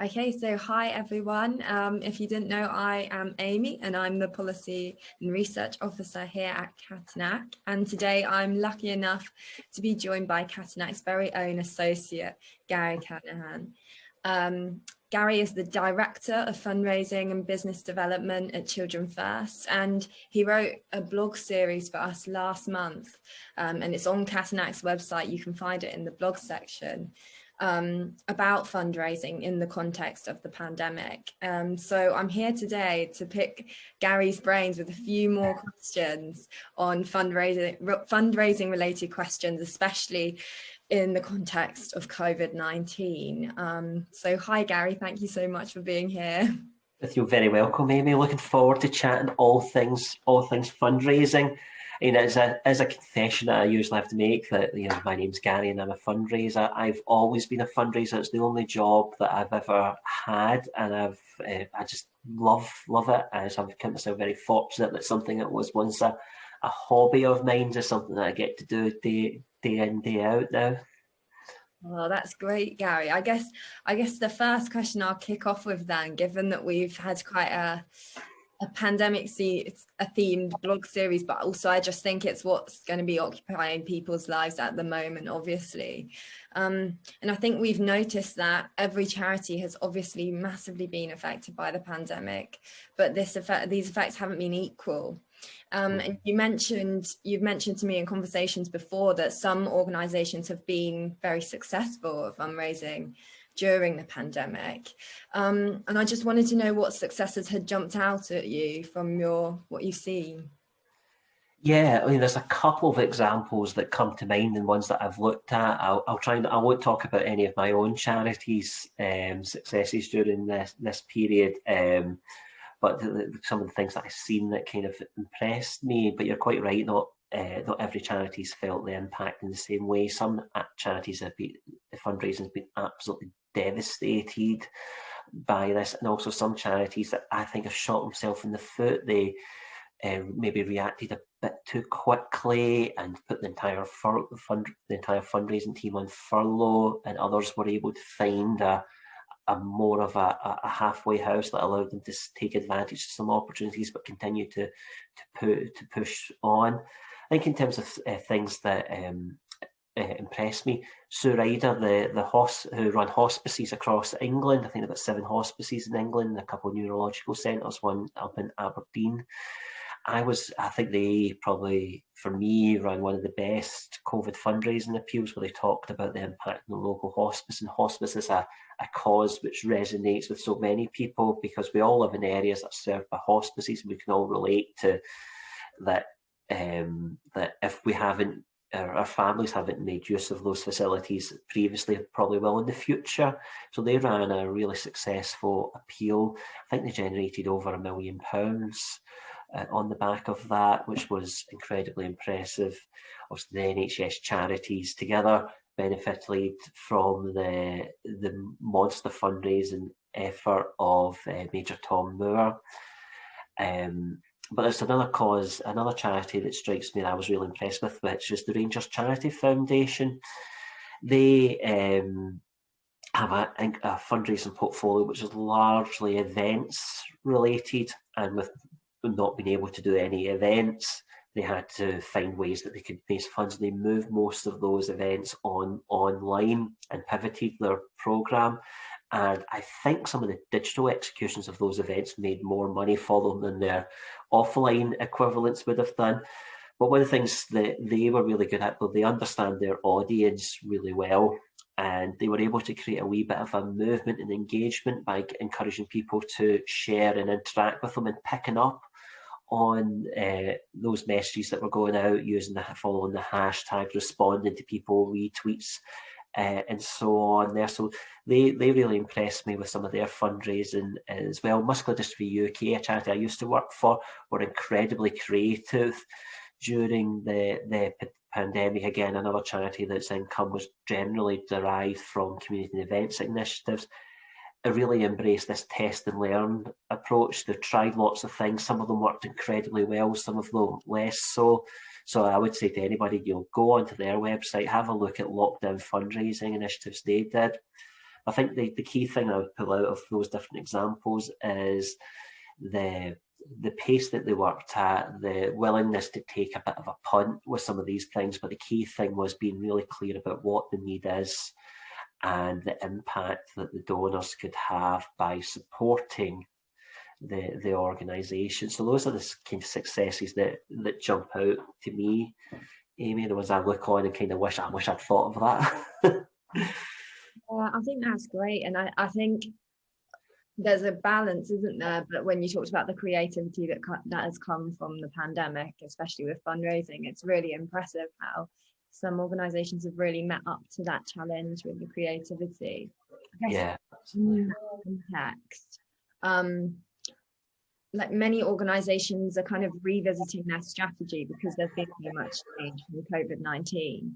Okay, so hi everyone. If you didn't know, I am Amy and I'm the Policy and Research Officer here at Kernahan. And today I'm lucky enough to be joined by Kernahan's very own associate, Gary Kernahan. Gary is the Director of Fundraising and Business Development at Children First, and he wrote a blog series for us last month, and it's on Kernahan's website. You can find it in the blog section. About fundraising in the context of the pandemic. So I'm here today to pick Gary's brains with a few more questions on fundraising related questions, especially in the context of COVID-19. So hi Gary, thank you so much for being here. You're very welcome, Amy. Looking forward to chatting all things fundraising. As a confession that I usually have to make, that my name's Gary and I'm a fundraiser. I've always been a fundraiser. It's the only job that I've ever had, and I just love it. So I've count myself very fortunate that something that was once a hobby of mine is something that I get to do day in, day out now. Well, that's great, Gary. I guess the first question I'll kick off with then, given that we've had quite a pandemic themed blog series, but also I just think it's what's going to be occupying people's lives at the moment, obviously. And I think we've noticed that every charity has obviously massively been affected by the pandemic, but these effects haven't been equal. And you've mentioned to me in conversations before that some organizations have been very successful at fundraising during the pandemic. And I just wanted to know what successes had jumped out at you from what you've seen. Yeah, there's a couple of examples that come to mind and ones that I've looked at. I won't talk about any of my own charities' successes during this period, but some of the things that I've seen that kind of impressed me. But you're quite right, not every charity's felt the impact in the same way. Some charities the fundraising has been absolutely devastated by this, and also some charities that I think have shot themselves in the foot. They maybe reacted a bit too quickly and put the entire fundraising team on furlough, and others were able to find a more of a halfway house that allowed them to take advantage of some opportunities but continue to push on. I think in terms of things that impressed me, Sue Ryder, who run hospices across England. I think about 7 hospices in England, a couple of neurological centres, one up in Aberdeen. I think they probably, for me, ran one of the best COVID fundraising appeals where they talked about the impact on the local hospice. And hospice is a cause which resonates with so many people because we all live in areas that are served by hospices, and we can all relate to that. That if we haven't, our families haven't made use of those facilities previously, probably will in the future. So they ran a really successful appeal. I think they generated over £1 million on the back of that, which was incredibly impressive. Obviously, the NHS charities together benefited from the monster fundraising effort of Major Tom Moore. But there's another charity that strikes me that I was really impressed with, which is the Rangers Charity Foundation. They have a fundraising portfolio which is largely events related, and with not being able to do any events, they had to find ways that they could raise funds. They moved most of those events online and pivoted their programme. And I think some of the digital executions of those events made more money for them than their offline equivalents would have done. But one of the things that they were really good at, though, they understand their audience really well, and they were able to create a wee bit of a movement and engagement by encouraging people to share and interact with them and picking up on those messages that were going out, following the hashtag, responding to people, retweets, and so on there. So they really impressed me with some of their fundraising as well. Muscular Dystrophy UK, a charity I used to work for, were incredibly creative during the pandemic. Again, another charity that's income was generally derived from community and events initiatives. I really embraced this test and learn approach. They've tried lots of things. Some of them worked incredibly well, some of them less so. So I would say to anybody, go onto their website, have a look at lockdown fundraising initiatives they did. I think the key thing I would pull out of those different examples is the pace that they worked at, the willingness to take a bit of a punt with some of these things, but the key thing was being really clear about what the need is and the impact that the donors could have by supporting the organisation. So those are the kind of successes that jump out to me, Amy, the ones I look on and kind of wish I'd thought of that. I think that's great, and I think there's a balance, isn't there? But when you talked about the creativity that has come from the pandemic, especially with fundraising, it's really impressive how some organizations have really met up to that challenge with the creativity. I guess Yeah, in that context, like many organizations are kind of revisiting their strategy because there's been so much change from COVID-19.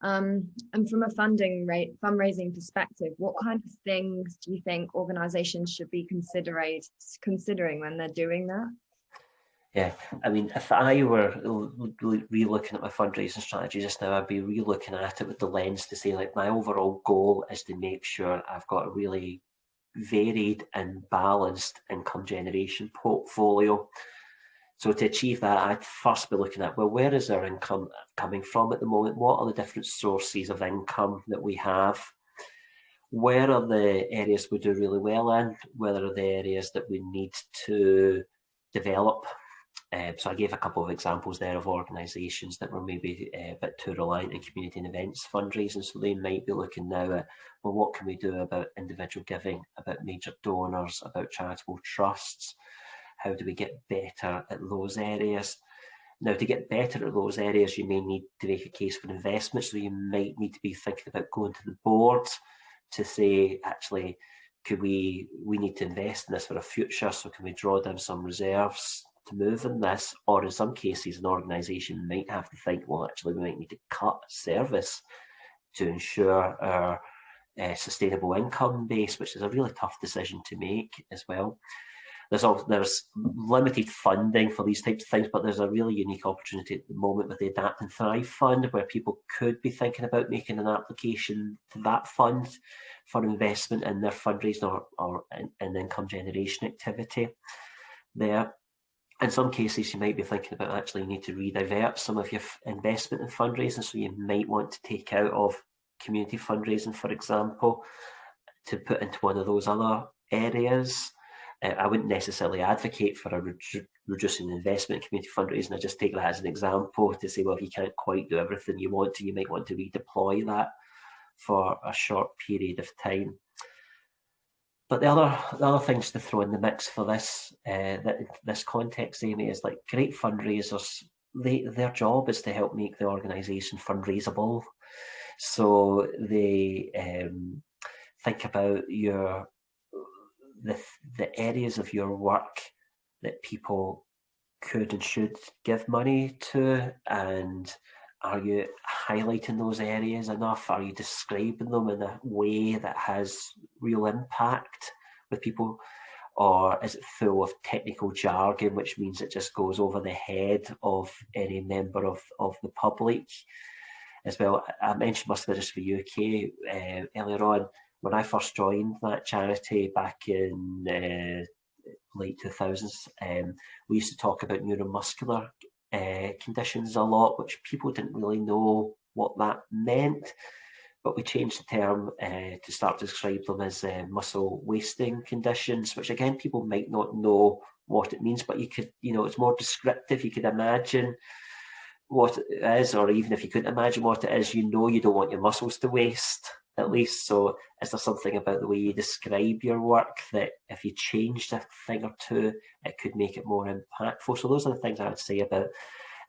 And from a fundraising perspective, what kind of things do you think organizations should be considering when they're doing that? Yeah, I mean, if I were re-looking at my fundraising strategy just now, I'd be re-looking at it with the lens to say, like, my overall goal is to make sure I've got a really varied and balanced income generation portfolio. So to achieve that, I'd first be looking at, well, where is our income coming from at the moment? What are the different sources of income that we have? Where are the areas we do really well in? Where are the areas that we need to develop? So I gave a couple of examples there of organisations that were maybe a bit too reliant on community and events fundraising. So they might be looking now at, well, what can we do about individual giving, about major donors, about charitable trusts? How do we get better at those areas? Now, to get better at those areas, you may need to make a case for investment. So you might need to be thinking about going to the board to say, actually, could we need to invest in this for a future? So can we draw down some reserves to move in this? Or in some cases, an organisation might have to think, well, actually, we might need to cut service to ensure our sustainable income base, which is a really tough decision to make as well. There's limited funding for these types of things, but there's a really unique opportunity at the moment with the Adapt and Thrive Fund, where people could be thinking about making an application to that fund for investment in their fundraising or in income generation activity there. In some cases, you might be thinking about actually you need to redivert some of your investment in fundraising, so you might want to take out of community fundraising, for example, to put into one of those other areas. I wouldn't necessarily advocate for reducing investment in community fundraising. I just take that as an example to say, well, if you can't quite do everything you want to, you might want to redeploy that for a short period of time. But the other things to throw in the mix for this context, Amy, is like great fundraisers. Their job is to help make the organisation fundraisable. So they think about the areas of your work that people could and should give money to, and are you highlighting those areas enough? Are you describing them in a way that has real impact with people? Or is it full of technical jargon, which means it just goes over the head of any member of the public as well? I mentioned Muscular for UK earlier on. When I first joined that charity back in late 2000s, we used to talk about neuromuscular conditions a lot, which people didn't really know what that meant. But we changed the term to start to describe them as muscle wasting conditions, which again, people might not know what it means, but you could, it's more descriptive. You could imagine what it is, or even if you couldn't imagine what it is, you don't want your muscles to waste, at least. So is there something about the way you describe your work that if you changed a thing or two, it could make it more impactful? So those are the things I would say about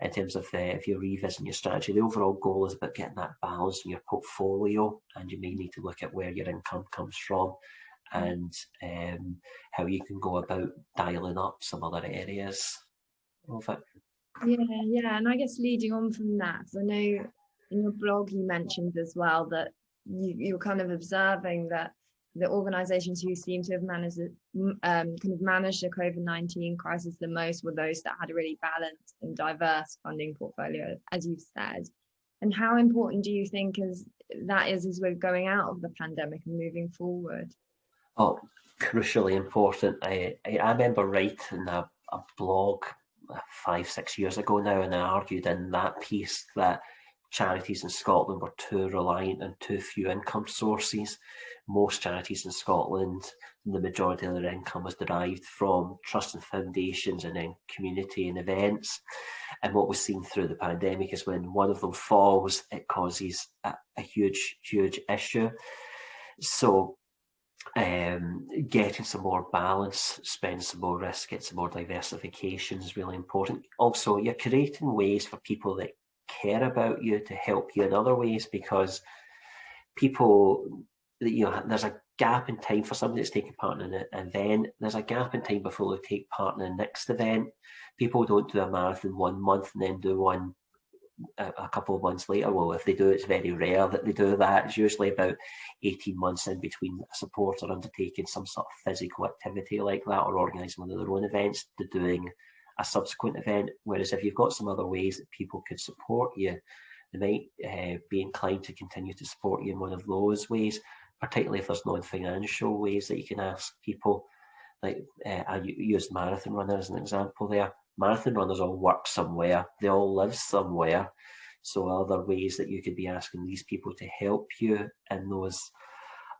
in terms of if you're revisiting your strategy. The overall goal is about getting that balance in your portfolio, and you may need to look at where your income comes from and how you can go about dialing up some other areas of it. Yeah, and I guess leading on from that, I know in your blog you mentioned as well that you're kind of observing that the organizations who seem to have managed the COVID-19 crisis the most were those that had a really balanced and diverse funding portfolio, as you've said. And how important do you think that is as we're going out of the pandemic and moving forward? Oh, crucially important. I remember writing a blog 5-6 years ago now, and I argued in that piece that charities in Scotland were too reliant on too few income sources. Most charities in Scotland, the majority of their income was derived from trusts and foundations and then community and events. And what we've seen through the pandemic is when one of them falls, it causes a huge, huge issue. So getting some more balance, spending some more risk, get some more diversification is really important. Also, you're creating ways for people that care about you to help you in other ways, because people, there's a gap in time for somebody that's taking part in an event. There's a gap in time before they take part in the next event. People don't do a marathon 1 month and then do one a couple of months later. Well, if they do, it's very rare that they do that. It's usually about 18 months in between a supporter undertaking some sort of physical activity like that or organising one of their own events to doing a subsequent event. Whereas if you've got some other ways that people could support you, they might be inclined to continue to support you in one of those ways, particularly if there's non-financial ways that you can ask people. Like I used marathon runner as an example there. Marathon runners all work somewhere, they all live somewhere. So other ways that you could be asking these people to help you in those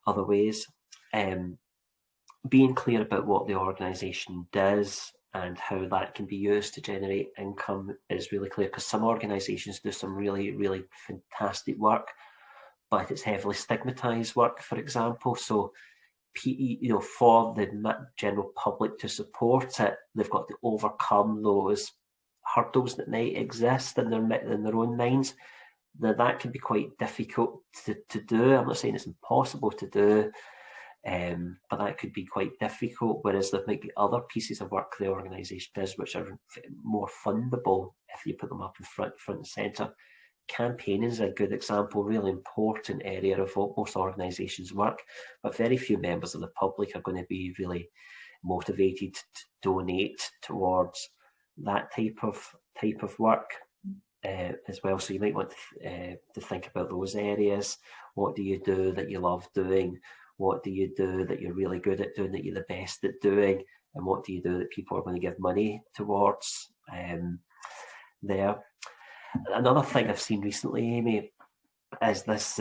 other ways. Being clear about what the organisation does and how that can be used to generate income is really clear, because some organisations do some really, really fantastic work, but it's heavily stigmatised work, for example. So for the general public to support it, they've got to overcome those hurdles that might exist in their own minds. Now, that can be quite difficult to do. I'm not saying it's impossible to do, but that could be quite difficult. Whereas there might be other pieces of work the organisation does which are more fundable if you put them up in front and centre. Campaigning is a good example, really important area of what most organisations work, but very few members of the public are going to be really motivated to donate towards that type of work as well. So you might want to think about those areas. What do you do that you love doing? What do you do that you're really good at doing, that you're the best at doing? And what do you do that people are going to give money towards there? Another thing I've seen recently, Amy, is this,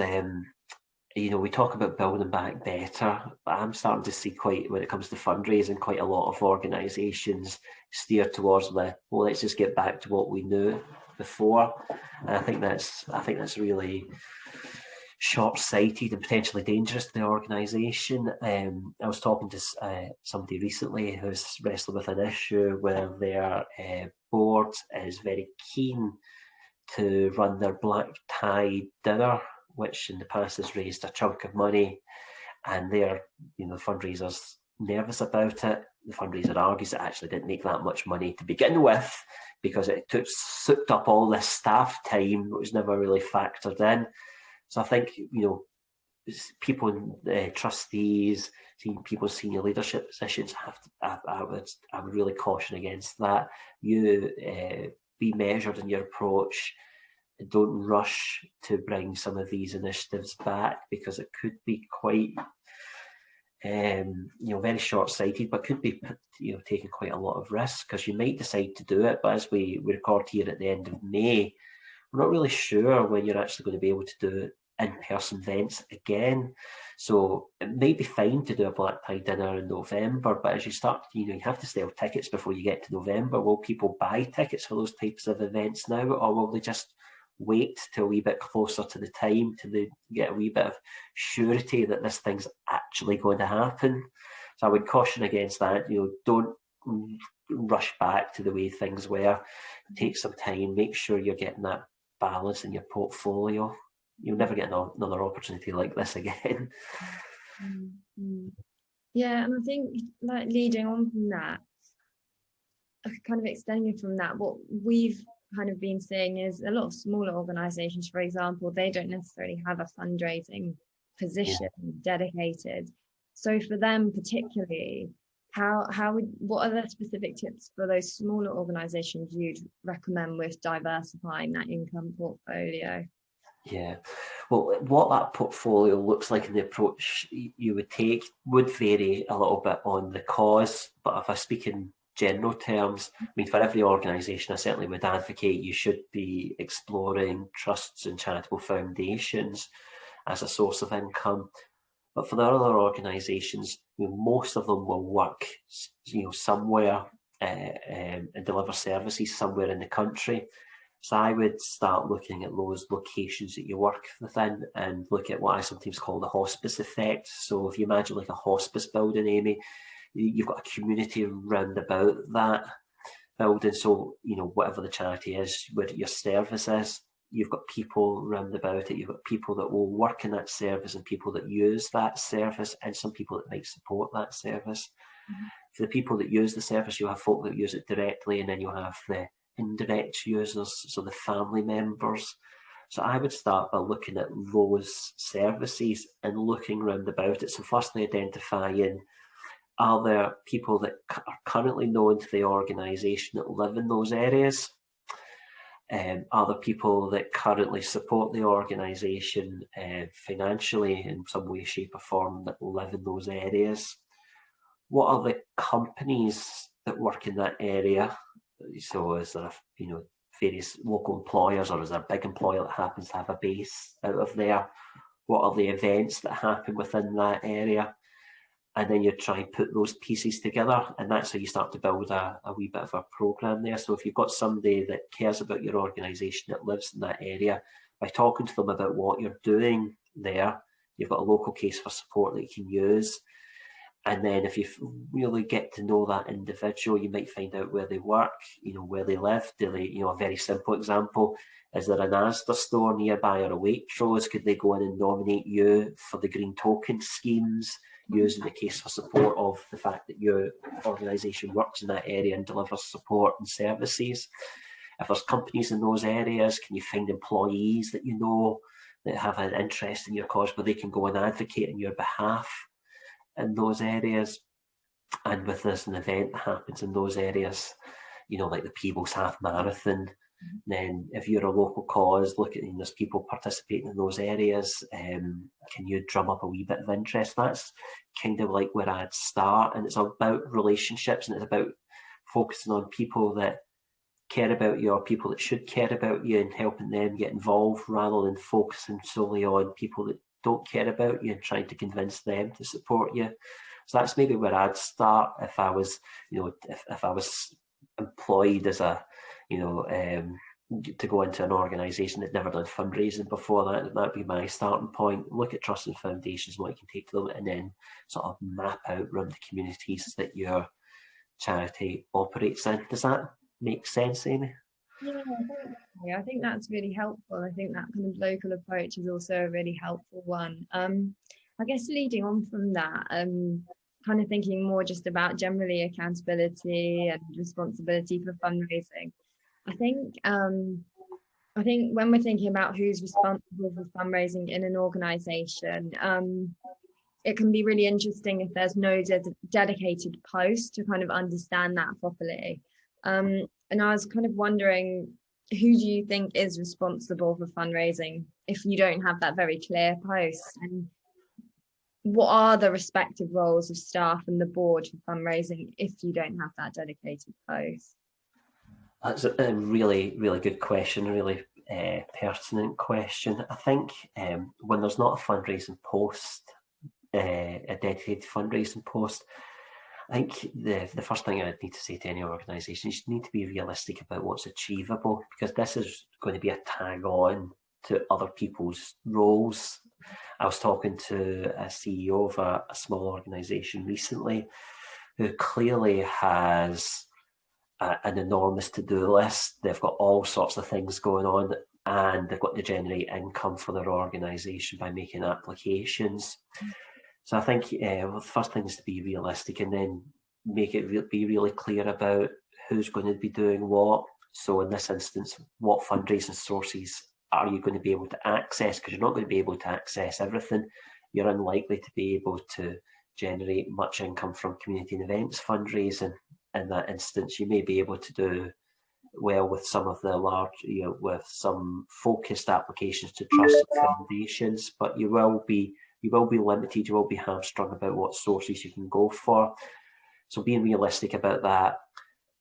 we talk about building back better, but I'm starting to see when it comes to fundraising, quite a lot of organisations steer towards let's just get back to what we knew before. And I think that's really short-sighted and potentially dangerous to the organisation. I was talking to somebody recently who's wrestling with an issue where their board is very keen to run their black tie dinner, which in the past has raised a chunk of money, and they're, the fundraiser's nervous about it. The fundraiser argues it actually didn't make that much money to begin with because it soaked up all this staff time that was never really factored in. So I think, people, trustees, people in senior leadership positions I would really caution against that. Be measured in your approach. Don't rush to bring some of these initiatives back, because it could be quite, very short-sighted, but could be, taking quite a lot of risk, because you might decide to do it, but as we record here at the end of May, we're not really sure when you're actually going to be able to do in-person events again. So it may be fine to do a black tie dinner in November, but as you start, you have to sell tickets before you get to November. Will people buy tickets for those types of events now, or will they just wait till a wee bit closer to the time till they get a wee bit of surety that this thing's actually going to happen? So I would caution against that. Don't rush back to the way things were. Take some time, make sure you're getting that balance in your portfolio. You'll never get another opportunity like this again. Mm-hmm. Yeah, and I think leading on from that, kind of extending from that, what we've kind of been seeing is a lot of smaller organisations, for example, they don't necessarily have a fundraising position dedicated. So for them particularly, what are the specific tips for those smaller organisations you'd recommend with diversifying that income portfolio? Yeah. Well, what that portfolio looks like and the approach you would take would vary a little bit on the cause. But if I speak in general terms, I mean, for every organisation, I certainly would advocate you should be exploring trusts and charitable foundations as a source of income. But for the other organisations, most of them will work, somewhere and deliver services somewhere in the country. So I would start looking at those locations that you work within and look at what I sometimes call the hospice effect. So if you imagine like a hospice building, Amy, you've got a community round about that building. So, whatever the charity is, where your service is, you've got people round about it. You've got people that will work in that service and people that use that service and some people that might support that service. Mm-hmm. For the people that use the service, you have folk that use it directly, and then you have the indirect users, so the family members. So I would start by looking at those services and looking round about it. So firstly identifying, are there people that are currently known to the organisation that live in those areas? Are there people that currently support the organisation financially in some way, shape or form that live in those areas? What are the companies that work in that area? So is there, various local employers, or is there a big employer that happens to have a base out of there? What are the events that happen within that area? And then you try and put those pieces together, and that's how you start to build a wee bit of a programme there. So if you've got somebody that cares about your organisation that lives in that area, by talking to them about what you're doing there, you've got a local case for support that you can use. And then if you really get to know that individual, you might find out where they work, where they live. Do they, a very simple example, is there an Asda store nearby or a Waitrose? Could they go in and nominate you for the green token schemes, using the case for support of the fact that your organisation works in that area and delivers support and services? If there's companies in those areas, can you find employees that you know that have an interest in your cause where they can go and advocate on your behalf in those areas? And with this an event that happens in those areas, like the Peebles Half Marathon, then if you're a local cause, look at, there's people participating in those areas, can you drum up a wee bit of interest? That's kind of like where I'd start, and it's about relationships, and it's about focusing on people that care about you, or people that should care about you, and helping them get involved rather than focusing solely on people that don't care about you and trying to convince them to support you. So that's maybe where I'd start if I was, if I was employed as a, to go into an organisation that never done fundraising before. That'd be my starting point. Look at trusts and foundations, what you can take to them, and then sort of map out around the communities that your charity operates in. Does that make sense, Amy? Yeah, I think that's really helpful. I think that kind of local approach is also a really helpful one. I guess leading on from that, kind of thinking more just about generally accountability and responsibility for fundraising. I think when we're thinking about who's responsible for fundraising in an organisation, it can be really interesting if there's no dedicated post to kind of understand that properly. And I was kind of wondering, who do you think is responsible for fundraising if you don't have that very clear post? And what are the respective roles of staff and the board for fundraising if you don't have that dedicated post? That's a really, really good question, a really pertinent question. I think when there's not a fundraising post, a dedicated fundraising post, I think the first thing I would need to say to any organisation is you need to be realistic about what's achievable, because this is going to be a tag on to other people's roles. I was talking to a CEO of a small organisation recently who clearly has an enormous to-do list. They've got all sorts of things going on, and they've got to generate income for their organisation by making applications. So I think the first thing is to be realistic, and then make it be really clear about who's going to be doing what. So in this instance, what fundraising sources are you going to be able to access? Because you're not going to be able to access everything. You're unlikely to be able to generate much income from community and events fundraising. In that instance, you may be able to do well with some of the large, with some focused applications to trusted foundations, but you will be limited, you will be hamstrung about what sources you can go for. So being realistic about that.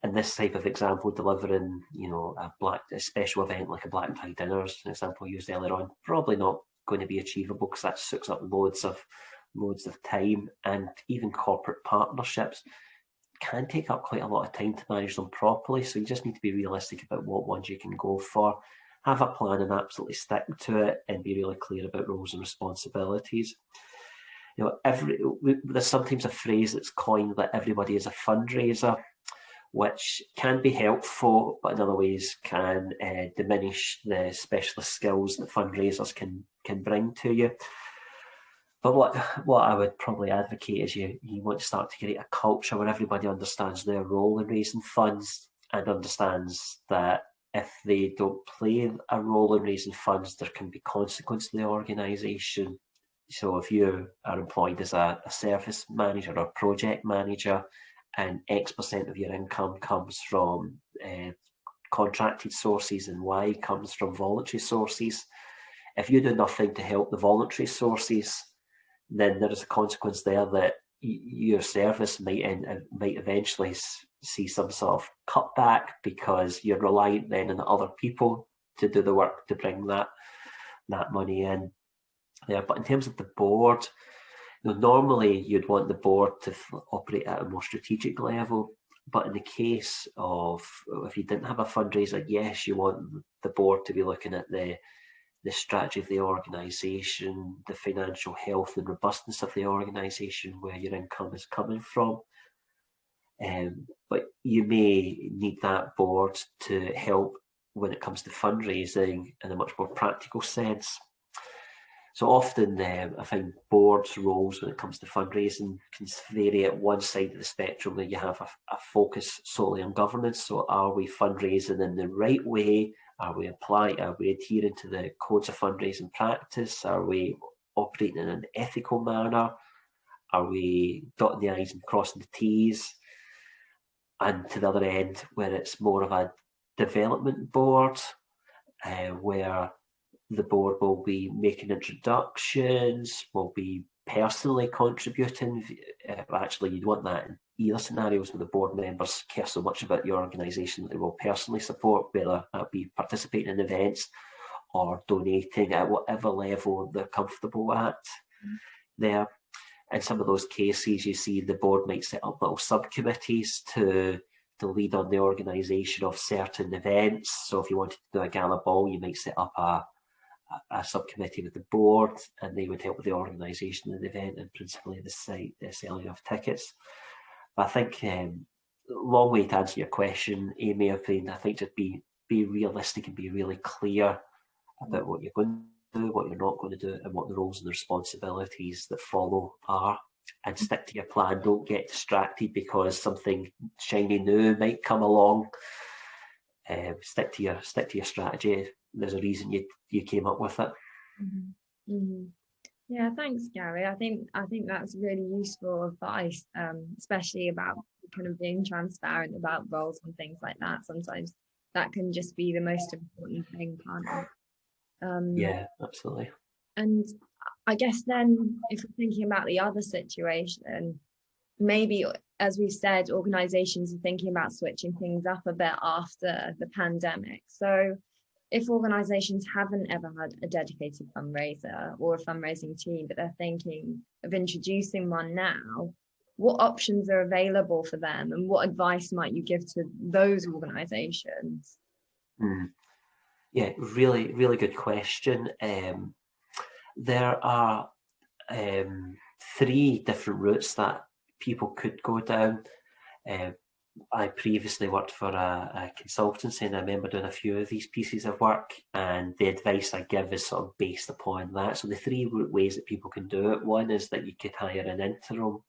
In this type of example, delivering, a special event like a black tie dinner, as an example used earlier on, probably not going to be achievable because that sucks up loads of time, and even corporate partnerships can take up quite a lot of time to manage them properly. So you just need to be realistic about what ones you can go for. Have a plan and absolutely stick to it, and be really clear about roles and responsibilities. There's sometimes a phrase that's coined that everybody is a fundraiser, which can be helpful, but in other ways can diminish the specialist skills that fundraisers can bring to you. But what I would probably advocate is you want to start to create a culture where everybody understands their role in raising funds, and understands that if they don't play a role in raising funds, there can be consequence to the organisation. So if you are employed as a service manager or project manager, and X% of your income comes from contracted sources and Y comes from voluntary sources, if you do nothing to help the voluntary sources, then there is a consequence there that your service might eventually see some sort of cutback, because you're reliant then on other people to do the work to bring that money in there. But in terms of the board, normally you'd want the board to operate at a more strategic level, but in the case of if you didn't have a fundraiser, yes, you want the board to be looking at the strategy of the organisation, the financial health and robustness of the organisation, where your income is coming from. But you may need that board to help when it comes to fundraising in a much more practical sense. So often I find boards' roles when it comes to fundraising can vary. At one side of the spectrum, where you have a focus solely on governance. So are we fundraising in the right way? Are we adhering to the codes of fundraising practice? Are we operating in an ethical manner? Are we dotting the I's and crossing the T's? And to the other end, where it's more of a development board, where the board will be making introductions, will be personally contributing. Actually, you'd want that in either scenarios, where the board members care so much about your organisation that they will personally support, whether that be participating in events or donating at whatever level they're comfortable at there. In some of those cases, you see the board might set up little subcommittees to lead on the organisation of certain events. So if you wanted to do a gala ball, you might set up a subcommittee with the board, and they would help with the organisation of the event and principally the selling of tickets. But I think, long way to answer your question, Amy, I think just be realistic and be really clear about what you're going to do, what you're not going to do, and what the roles and the responsibilities that follow are. And stick to your plan. Don't get distracted because something shiny new might come along. Stick to your strategy. There's a reason you came up with it. Mm-hmm. Mm-hmm. Yeah, thanks, Gary. I think that's really useful advice, especially about kind of being transparent about roles and things like that. Sometimes that can just be the most important thing, can't it? Yeah, absolutely. And I guess then, if we're thinking about the other situation, maybe, as we've said, organizations are thinking about switching things up a bit after the pandemic. So if organizations haven't ever had a dedicated fundraiser or a fundraising team, but they're thinking of introducing one now, what options are available for them, and what advice might you give to those organizations? Yeah, really, really good question. There are 3 different routes that people could go down. I previously worked for a consultancy, and I remember doing a few of these pieces of work, and the advice I give is sort of based upon that. So the 3 ways that people can do it: one is that you could hire an interim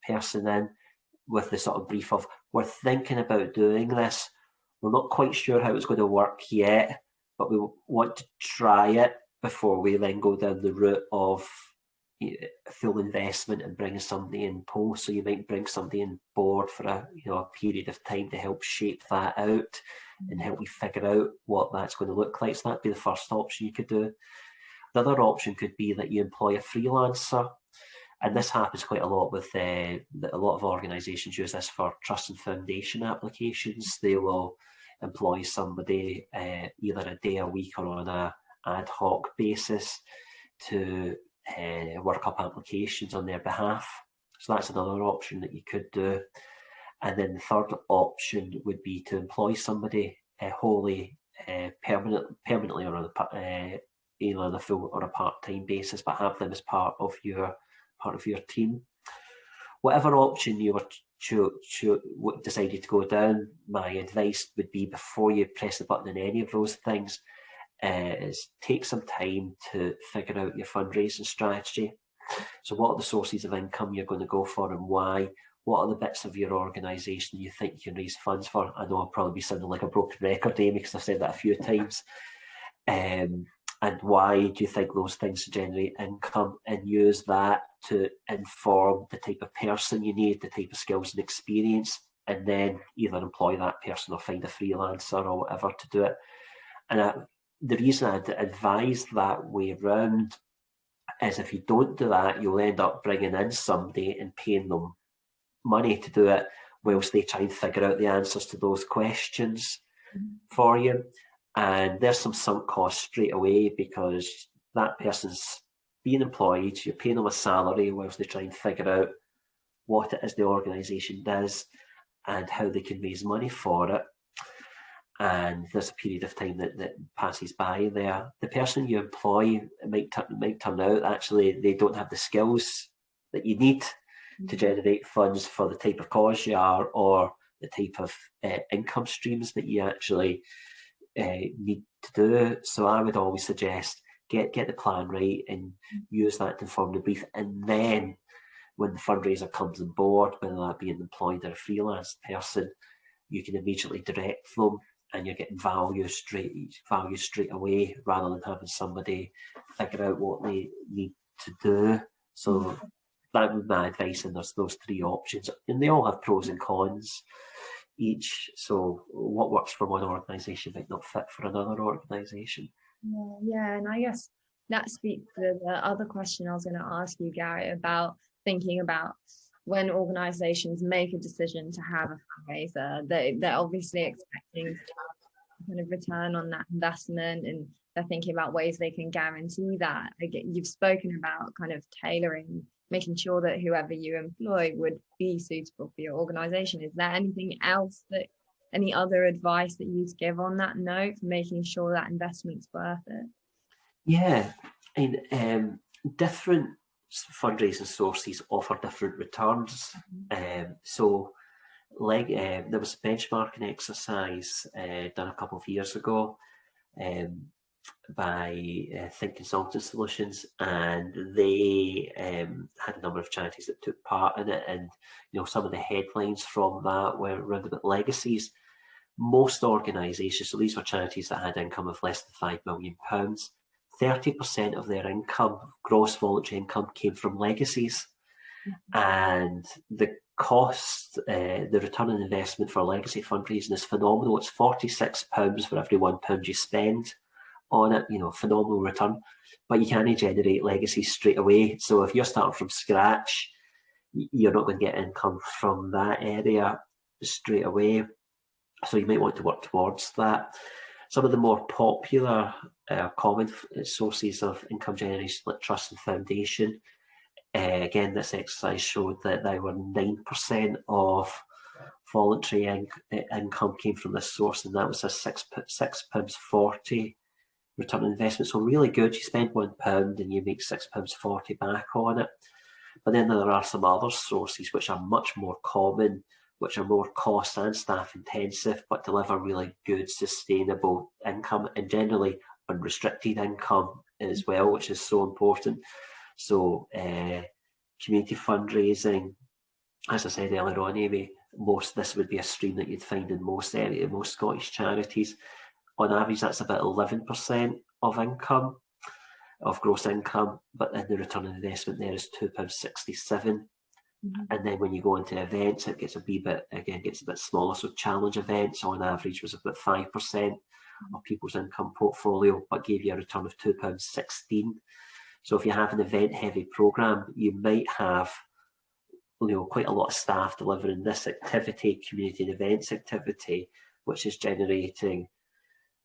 person in with the sort of brief of, we're thinking about doing this, we're not quite sure how it's going to work yet, but we want to try it before we then go down the route of full investment in bringing somebody in post. So you might bring somebody in board for a period of time to help shape that out and help you figure out what that's going to look like. So that'd be the first option you could do. The other option could be that you employ a freelancer. And this happens quite a lot with a lot of organisations use this for trust and foundation applications. They will employ somebody either a day a week or on a ad hoc basis to work up applications on their behalf. So that's another option that you could do. And then the third option would be to employ somebody wholly permanently or either on a full or a part-time basis, but have them as part of your team. Whatever option you were decided to go down, my advice would be, before you press the button on any of those things, is take some time to figure out your fundraising strategy. So what are the sources of income you're going to go for and why? What are the bits of your organisation you think you can raise funds for? I know I'll probably be sounding like a broken record, Amy, because I've said that a few times. And why do you think those things generate income, and use that to inform the type of person you need, the type of skills and experience, and then either employ that person or find a freelancer or whatever to do it. And the reason I'd advise that way round is, if you don't do that, you'll end up bringing in somebody and paying them money to do it whilst they try and figure out the answers to those questions for you. And there's some sunk costs straight away, because that person's being employed, you're paying them a salary whilst they try and figure out what it is the organisation does and how they can raise money for it. And there's a period of time that passes by there. The person you employ might turn out actually they don't have the skills that you need to generate funds for the type of cause you are, or the type of income streams that you actually need to do. So I would always suggest get the plan right and use that to inform the brief, and then when the fundraiser comes on board, whether that be an employed or a freelance person, you can immediately direct them and you're getting value straight away, rather than having somebody figure out what they need to do. So that would be my advice, and there's those three options, and they all have pros and cons each. So what works for one organisation might not fit for another organisation. Yeah, and I guess that speaks to the other question I was going to ask you, Gary, about thinking about when organisations make a decision to have a fundraiser, they're obviously expecting kind of return on that investment, and they're thinking about ways they can guarantee that. You've spoken about kind of tailoring, making sure that whoever you employ would be suitable for your organisation. Is there anything else, any other advice that you'd give on that note for making sure that investment's worth it? Yeah, and different fundraising sources offer different returns. So there was a benchmarking exercise done a couple of years ago by Think Consulting Solutions, and they had a number of charities that took part in it, and some of the headlines from that were around about legacies. Most organisations, so these were charities that had income of less than £5 million, 30% of their income, gross voluntary income, came from legacies. And the cost, the return on investment for legacy fundraising is phenomenal. It's £46 for every £1 you spend on it, phenomenal return. But you can't generate legacies straight away. So if you're starting from scratch, you're not going to get income from that area straight away. So you might want to work towards that. Some of the more popular, common sources of income generation, like trust and foundation. Again, this exercise showed that they were 9% of voluntary income came from this source, and that was a £6.40 return on investment. So really good. You spend £1 and you make £6.40 back on it. But then there are some other sources which are much more common, which are more cost and staff intensive, but deliver really good sustainable income, and generally unrestricted income as well, which is so important. So community fundraising, as I said earlier on, Amy, this would be a stream that you'd find in most Scottish charities. On average, that's about 11% of income. of gross income, but then the return on investment there is £2.67. And then when you go into events, it gets a bit smaller. So challenge events on average was about 5% of people's income portfolio, but gave you a return of £2.16. So if you have an event heavy program, you might have quite a lot of staff delivering this activity, community and events activity, which is generating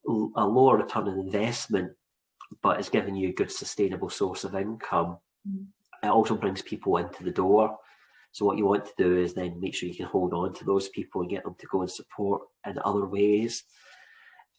a lower return on investment, but it's giving you a good sustainable source of income. It also brings people into the door. So what you want to do is then make sure you can hold on to those people and get them to go and support in other ways.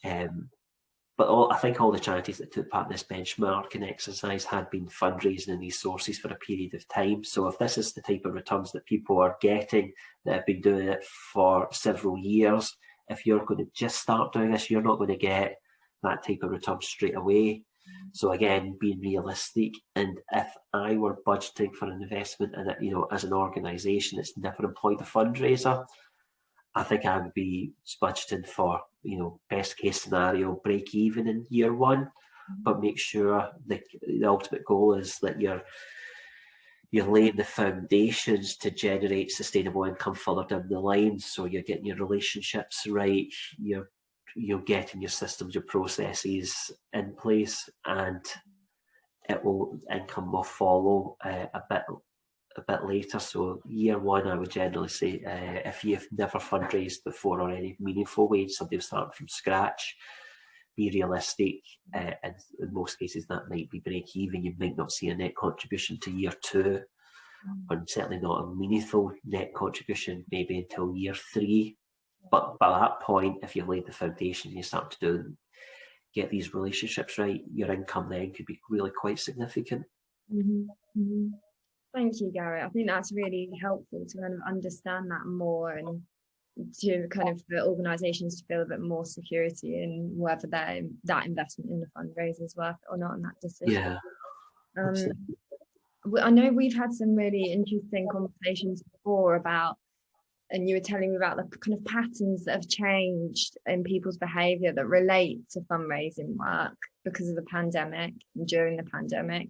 But I think all the charities that took part in this benchmarking exercise had been fundraising in these sources for a period of time. So if this is the type of returns that people are getting, that have been doing it for several years, if you're going to just start doing this, you're not going to get that type of return straight away. So again, being realistic, and if I were budgeting for an investment and as an organisation that's never employed a fundraiser, I think I would be budgeting for best case scenario break even in year one, but make sure the ultimate goal is that you're laying the foundations to generate sustainable income further down the line. So you're getting your relationships right, you're getting your systems, your processes in place, and income will follow a bit later. So year one, I would generally say, if you've never fundraised before or any meaningful way, somebody will start from scratch. Be realistic, and in most cases that might be break even. You might not see a net contribution to year two, and certainly not a meaningful net contribution maybe until year three. But by that point, if you've laid the foundation and you start to get these relationships right, your income then could be really quite significant. Thank you, Garrett. I think that's really helpful to kind of understand that more, and to kind of for organisations to feel a bit more security in whether that investment in the fundraiser is worth it or not, and that decision. I know we've had some really interesting conversations before about, and you were telling me about the kind of patterns that have changed in people's behaviour that relate to fundraising work because of the pandemic and during the pandemic.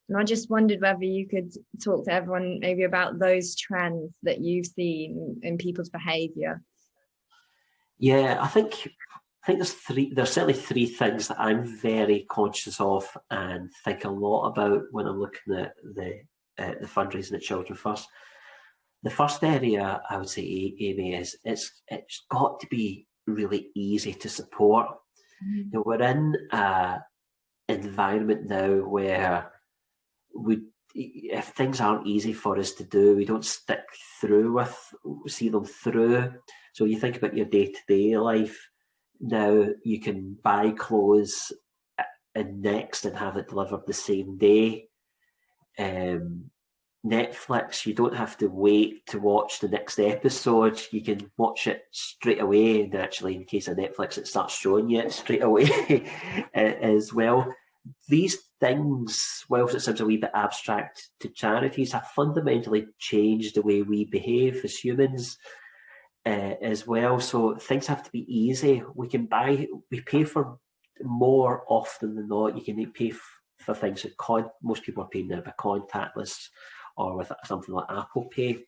And I just wondered whether you could talk to everyone maybe about those trends that you've seen in people's behaviour. Yeah, I think there's certainly three things that I'm very conscious of and think a lot about when I'm looking at the fundraising at Children First. The first area I would say, Amy, is it's got to be really easy to support. We're in an environment now where if things aren't easy for us to do, we don't see them through. So you think about your day-to-day life. Now you can buy clothes in Next and have it delivered the same day. Netflix, you don't have to wait to watch the next episode. You can watch it straight away, and actually in case of Netflix it starts showing you it straight away as well. These things, whilst it sounds a wee bit abstract to charities, have fundamentally changed the way we behave as humans as well. So things have to be easy. We pay for more often than not. You can pay for things that most people are paying now by contactless or with something like Apple Pay.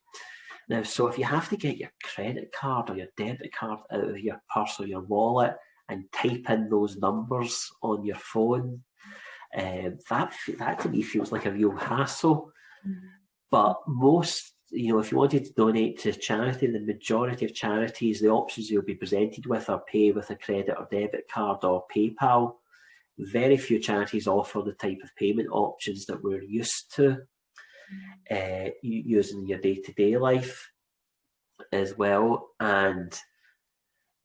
Now, so if you have to get your credit card or your debit card out of your purse or your wallet and type in those numbers on your phone, that to me feels like a real hassle. But most, if you wanted to donate to charity, the majority of charities, the options you'll be presented with are pay with a credit or debit card or PayPal. Very few charities offer the type of payment options that we're used to using in your day-to-day life as well. And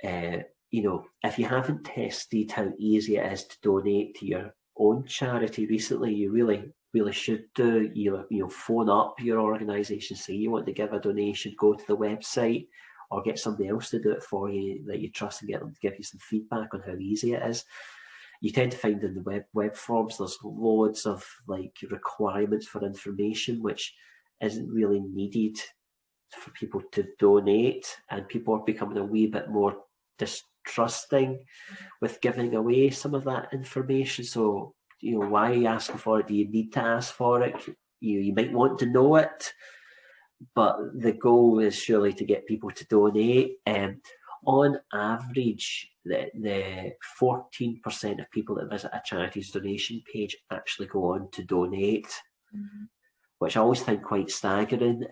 if you haven't tested how easy it is to donate to your own charity recently, you really should do. Phone up your organisation, say you want to give a donation, go to the website or get somebody else to do it for you that you trust and get them to give you some feedback on how easy it is. You tend to find in the web forms there's loads of requirements for information which isn't really needed for people to donate, and people are becoming a wee bit more distrusting with giving away some of that information. So why are you asking for it? Do you need to ask for it? You might want to know it, but the goal is surely to get people to donate. On average, the 14% of people that visit a charity's donation page actually go on to donate, which I always think quite staggering.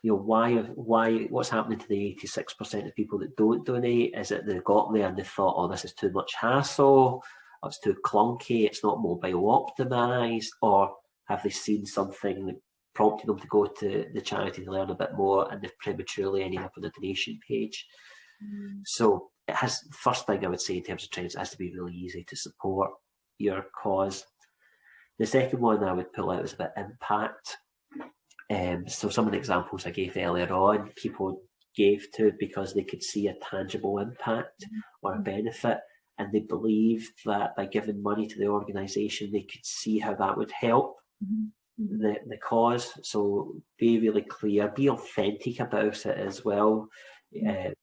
What's happening to the 86% of people that don't donate? Is it they got there and they thought, oh, this is too much hassle, or it's too clunky, it's not mobile optimized, or have they seen something that prompted them to go to the charity to learn a bit more, and they've prematurely ended up on the donation page? So it has, first thing I would say in terms of trends, it has to be really easy to support your cause. The second one I would pull out is about impact. So some of the examples I gave earlier on, people gave to because they could see a tangible impact or a benefit, and they believed that by giving money to the organisation, they could see how that would help the cause. So be really clear, be authentic about it as well. £2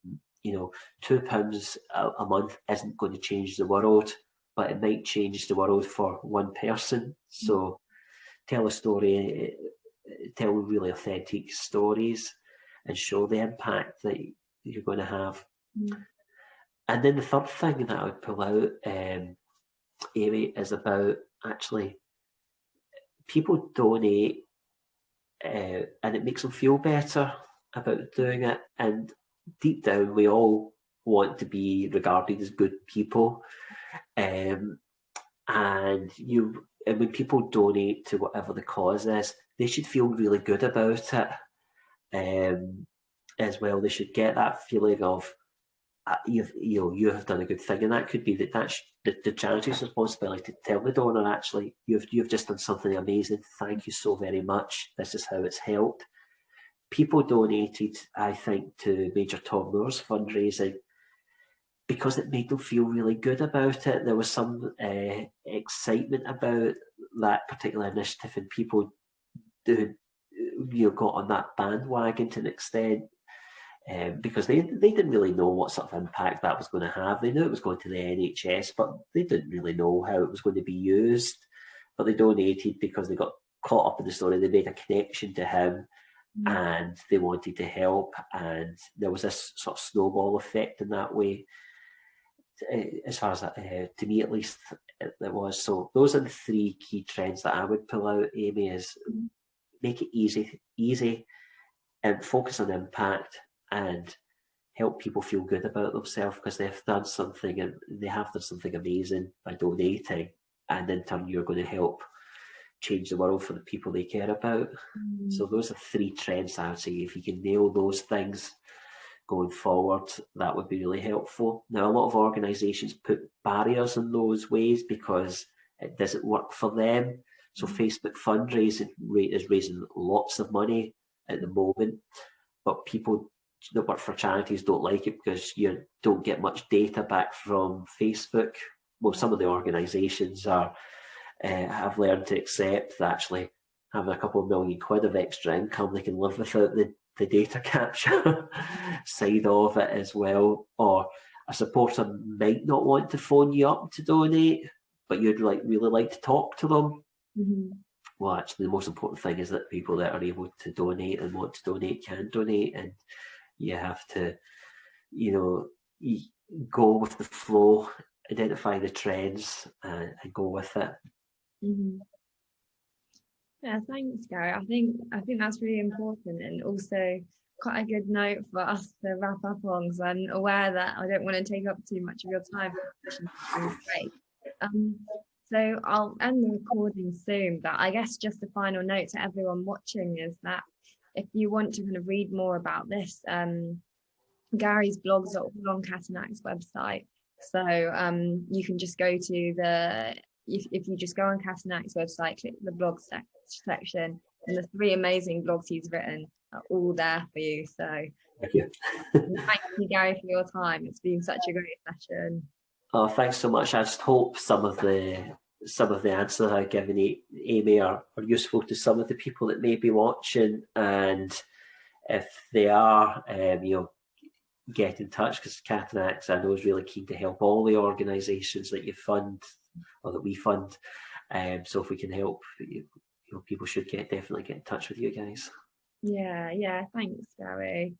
a month isn't going to change the world, but it might change the world for one person. So tell a story, tell really authentic stories, and show the impact that you're going to have. And then the third thing that I would pull out, Amy, is about actually people donate and it makes them feel better about doing it. And deep down, we all want to be regarded as good people. And when people donate to whatever the cause is, they should feel really good about it as well. They should get that feeling of you have done a good thing, and that could be that's the charity's responsibility to tell the donor, actually, you've just done something amazing. Thank you so very much. This is how it's helped. People donated, I think, to Major Tom Moore's fundraising because it made them feel really good about it. There was some excitement about that particular initiative, and people got on that bandwagon to an extent. Because they didn't really know what sort of impact that was going to have. They knew it was going to the NHS, but they didn't really know how it was going to be used. But they donated because they got caught up in the story. They made a connection to him, and they wanted to help. And there was this sort of snowball effect in that way. As far as that, to me at least, there was. So those are the three key trends that I would pull out, Amy, is make it easy, and focus on impact, and help people feel good about themselves because they've done something, and they have done something amazing by donating, and in turn you're going to help change the world for the people they care about. So those are three trends I would say. If you can nail those things going forward, that would be really helpful. Now, a lot of organisations put barriers in those ways because it doesn't work for them. So Facebook fundraising is raising lots of money at the moment, but people that work for charities don't like it because you don't get much data back from Facebook. Well, some of the organisations have learned to accept that actually having a couple of £1 million of extra income, they can live without the data capture side of it as well. Or a supporter might not want to phone you up to donate, but you'd really like to talk to them. Well, actually, the most important thing is that people that are able to donate and want to donate can donate, and you have to, go with the flow, identify the trends, and go with it. Yeah, thanks, Gary. I think that's really important, and also quite a good note for us to wrap up on, because I'm aware that I don't want to take up too much of your time. Great. So I'll end the recording soon, but I guess just a final note to everyone watching is that if you want to kind of read more about this, Gary's blogs are all on Ketanak's website. So you can just go to if you just go on Ketanak's website, click the blog section, and the 3 amazing blogs he's written are all there for you. So thank you. Thank you, Gary, for your time. It's been such a great session. Oh, thanks so much. I just hope some of the answers I've given Amy are useful to some of the people that may be watching, and if they are, get in touch, because Ketanak's, I know, is really keen to help all the organisations that you fund or that we fund. So if we can help, people should definitely get in touch with you guys. Yeah, thanks, Gary.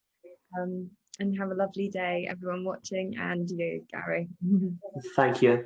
And have a lovely day, everyone watching, and you, Gary. Thank you.